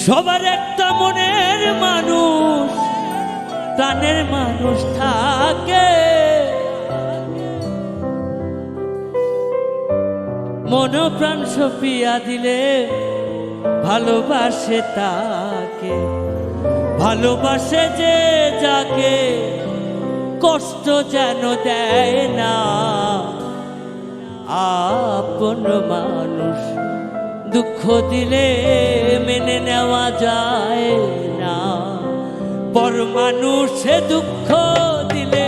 সবার একটা মনের মানুষ, প্রাণের মানুষ থাকে। মন প্রাণ সপিয়া দিলে ভালোবাসে তাকে, ভালোবাসে যে যাকে কষ্ট যেন দেয় না। আপন মানুষ দুঃখ দিলে মেনে নেওয়া যায় না, পর মানুষে দুঃখ দিলে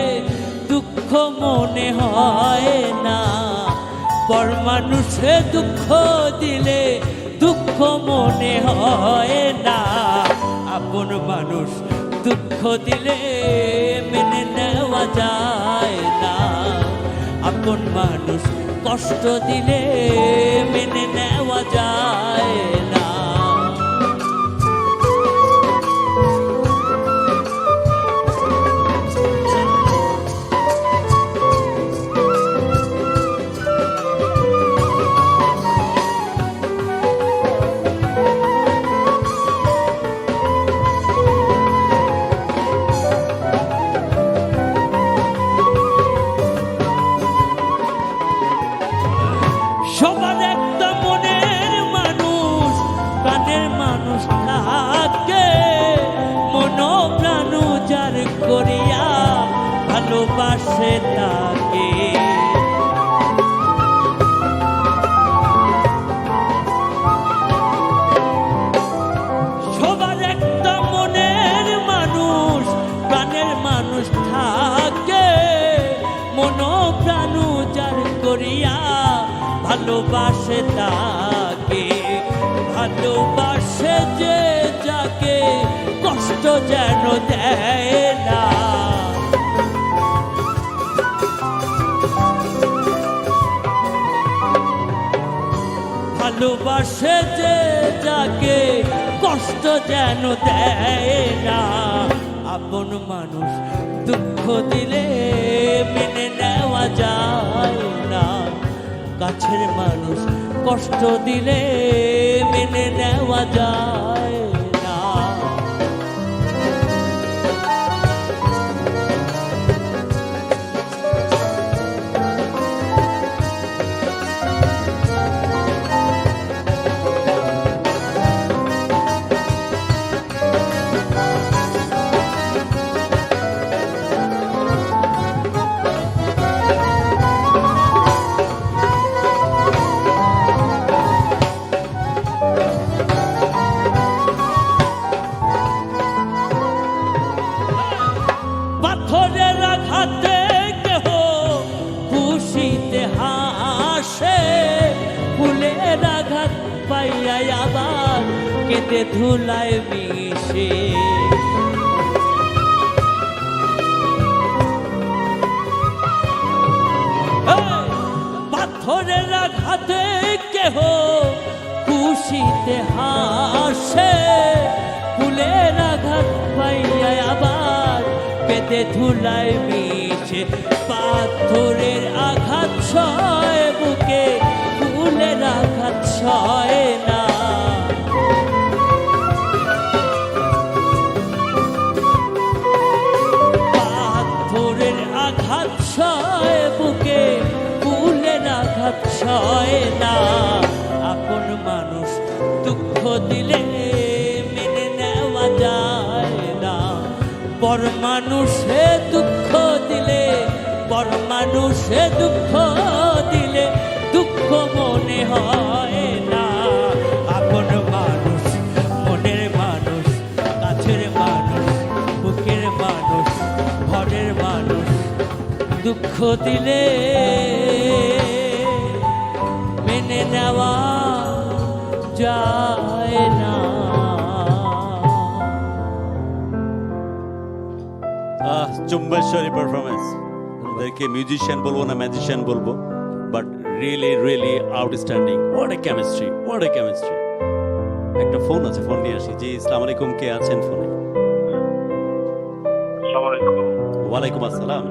দুঃখ মনে হয় না। পর মানুষে দুঃখ দিলে দুঃখ মনে হয় না। আপন মানুষ দুঃখ দিলে মেনে নেওয়া যায় না। আপন মানুষ কষ্ট দিলে মেনে নেওয়া যায় না। সবার একটা মনের মানুষ, প্রাণের মানুষ থাকে। মন প্রাণ যার করিয়া ভালোবাসে তাকে। সবার একটা মনের মানুষ, প্রাণের মানুষ থাকে। মন প্রাণ যার করিয়া ভালোবাসে তাকে, ভালোবাসে যে যাকে কষ্ট যেন দেয় না। ভালোবাসে যে যাকে কষ্ট যেন দেয় না। আপন মানুষ দুঃখ দিলে মেনে নেওয়া যায় না। কাছের মানুষ কষ্ট দিলে মেনে নেওয়া যায় না। পাথরের আঘাতে কেহ খুশিতে হাসে, ফুলের আঘাত পাইয়া আবার কেঁদে ধুলায় মিশে। পাথরের আঘাতে কেহ খুশিতে হাসে, ফুলের আঘাত পাইয়া আবার কেঁদে ধুলায় মিশে। পাথরের আঘাত সয় বুকে, ফুলের আঘাত সয় না। পাথরের আঘাত সয় বুকে, ফুলের আঘাত সয় না। আপন মানুষ দুঃখ দিলে মেনে নেওয়া যায় না। পর মানুষে দুঃখ দিলে, পর মানুষে দুঃখ দিলে দুঃখ মনে হয় না। আপন মানুষ মনের মানুষ, কাছের মানুষ, বুকের মানুষ, ঘরের মানুষ দুঃখ দিলে মেনে নেওয়া যায় না। চুম্বেশ্বরী পারফরমেন্স। ওদেরকে মিউজিশিয়ান বলবো না ম্যাজিশিয়ান বলবো, but really really outstanding. What a chemistry, what a chemistry. একটা ফোন আছে, ফোন নিয়ে আসি। জি আসসালামু আলাইকুম, কে আছেন ফোনে? আসসালামু আলাইকুম। ওয়ালাইকুম আসসালাম।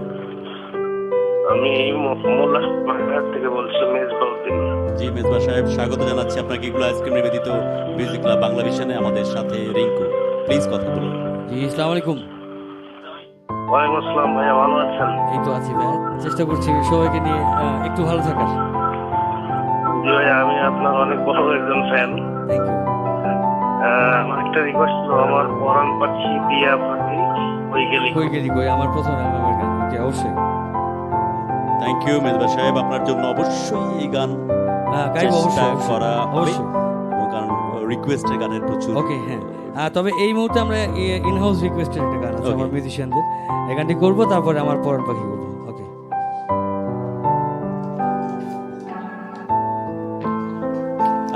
আমি এই মোল্লা বাজার থেকে বলছি মেজবাউদ্দিন। জি মেজবা সাহেব, স্বাগত জানাচ্ছি আপনাকে এগুলো আইসক্রিম নিবেদিত মিউজিক ক্লাব বাংলা ভিশনে। আমাদের সাথে রিঙ্কু, প্লিজ কথা বলুন। জি আসসালামু আলাইকুম। ওয়ালাইকুম আসসালাম ভাইয়া, ভালো আছেন? এই তো আছি ভাই, চেষ্টা করছি সবাইকে নিয়ে একটু ভালো থাকার। জি ভাইয়া, আমি আপনার অনেক বড় একজন ফ্যান। Thank you. আমার একটা রিকোয়েস্ট ছিল, আমার পরাণ পাখি দিয়া পাখি ওই গেলি। কই গেলি কই, আমার প্রথম অ্যালবামের গান। জি অবশ্যই। থ্যাংক ইউ মেজবা সাহেব, আপনার জন্য অবশ্যই এই গান গাইব চেষ্টা অবশ্যই করা হবে, অবশ্যই। এবং কারণ রিকোয়েস্টের গানের প্রচুর। ওকে হ্যাঁ, তবে এই মুহূর্তে আমরা ইনহাউস রিকোয়েস্টের একটা গান আছে Okay. আমার মিউজিশিয়ানদের, এই গানটি করবো, তারপরে আমার পরাণ পাখি করবো। ওকে।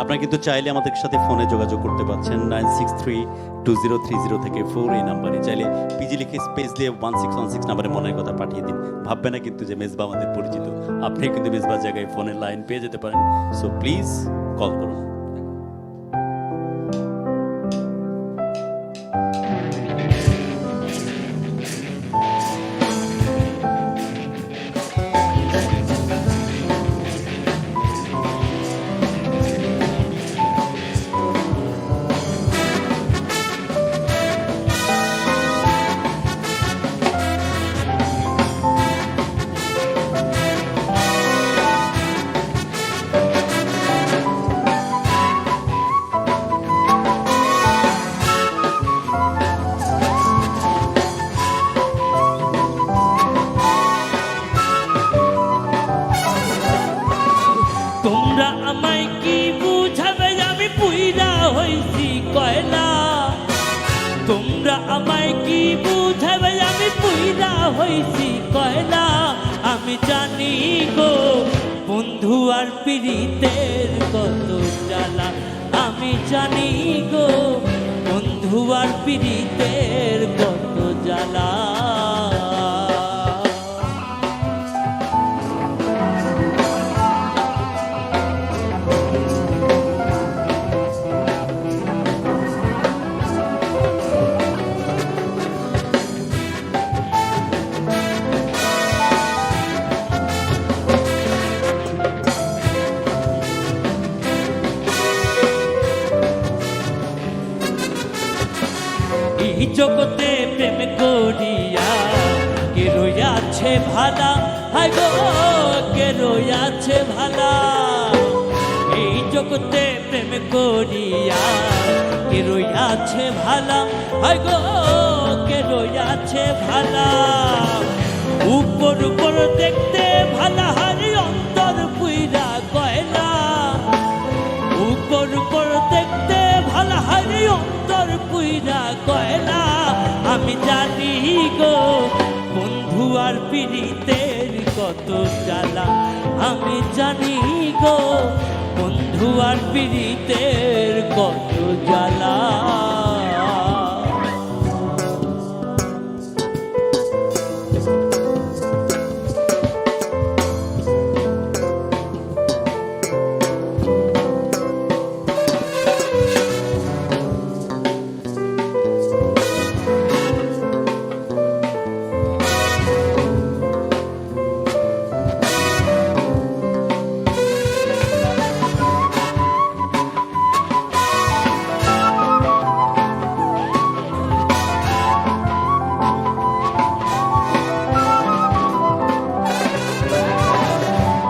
আপনারা কিন্তু চাইলে আমাদের সাথে ফোনে যোগাযোগ করতে পারছেন 96320303 থেকে 4 এই নাম্বারে। চাইলে পিজি লিখে স্পেস দিয়ে 1616 নাম্বারে মনের কথা পাঠিয়ে দিন। ভাববে না কিন্তু যে মেজবা আমাদের পরিচিত, আপনি কিন্তু মেজবার জায়গায় ফোনের লাইন পেয়ে যেতে পারেন। সো প্লিজ কল করুন। তোমরা আমায় কি বুঝাবে, আমি পুইরা হইছি কয়লা। তোমরা আমায় কি বুঝাবে, আমি পুইরা হইছি কয়লা। আমি জানি গো বন্ধু আর পীড়িতের কত জ্বালা। আমি জানি গো বন্ধু আর পীড়িতের কত জ্বালা। এই জগতে প্রেম করিয়া কে রইয়াছে ভালা, হায় গো কে রইয়াছে ভালা। এই জগতে প্রেম করিয়া কে রইয়াছে ভালা, হায় গো কে রইয়াছে ভালা। উপর উপর দেখতে ভালা, হারি অন্তর পুইরা কয়লা। উপর উপর দেখতে ভালা, হারি অন্তর পুইরা কয়লা। আমি জানি গো বন্ধু আর পীড়িতের কত জ্বালা। আমি জানি গো বন্ধু আর পীড়িতের কত জ্বালা।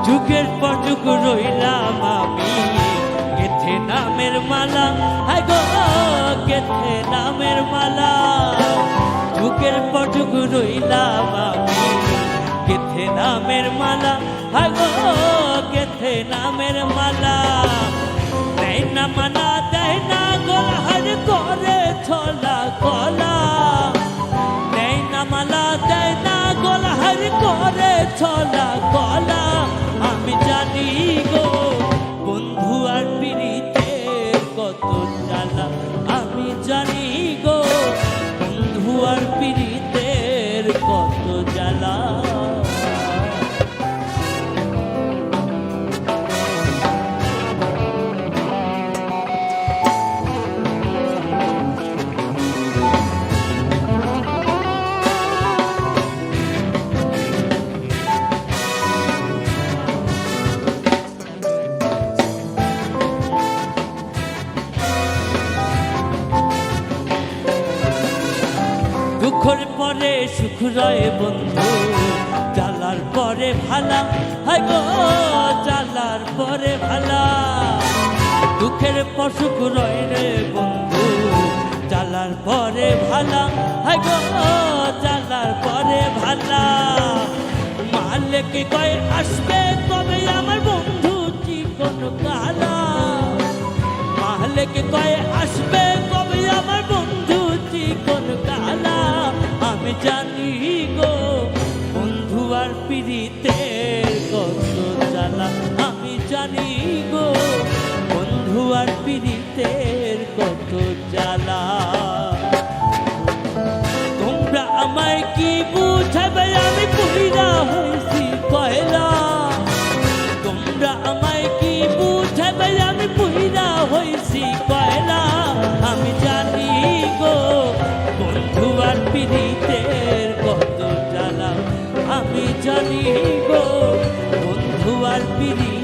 যুগের পর যুগ রইলাম আমি গেথে নামের মালা, হায় গো গেথে নামের মালা। যুগের পর যুগ রইলাম আমি গেথে নামের মালা, হায় গো গেথে নামের মালা। দেয় না মানা দেয় না গলা, হার করে ছলা গলা। দেয় না মালা দেয় না গলা, হার করে ছলা গলা। আমি জানি গো বন্ধু আর পীড়িতের কত জ্বালা। আমি জানি গো বন্ধু আর পীড়িতের কত জ্বালা। সুখ রয় বন্ধু, জ্বালার পরে ভালা, হায় গো জ্বালার পরে ভালা। দুঃখের পর সুখ রয় রে বন্ধু, জ্বালার পরে ভালা, হায় গো জ্বালার পরে ভালা। মালিক কয় আসবে তবে আমার বন্ধু চিকন কালা, মালিক কয় আসবে তবে আমার বন্ধু চিকন কালা। আমি জানি গো বন্ধু আর পিরিতের কত জ্বালা, আমি জানি গো বন্ধু আর পিরিতের কত জ্বালা। তোমরা আমায় কি বুঝাবে আমি পুরিরা হয়েছি কয়লা, তোমরা আমায় কি বুঝাবে আমি পুরিরা হয়েছি কয়লা। আমি জানি গো বন্ধু আর পিরিতের কত জ্বালা, আমি জানি গো বন্ধু আর পিরিতের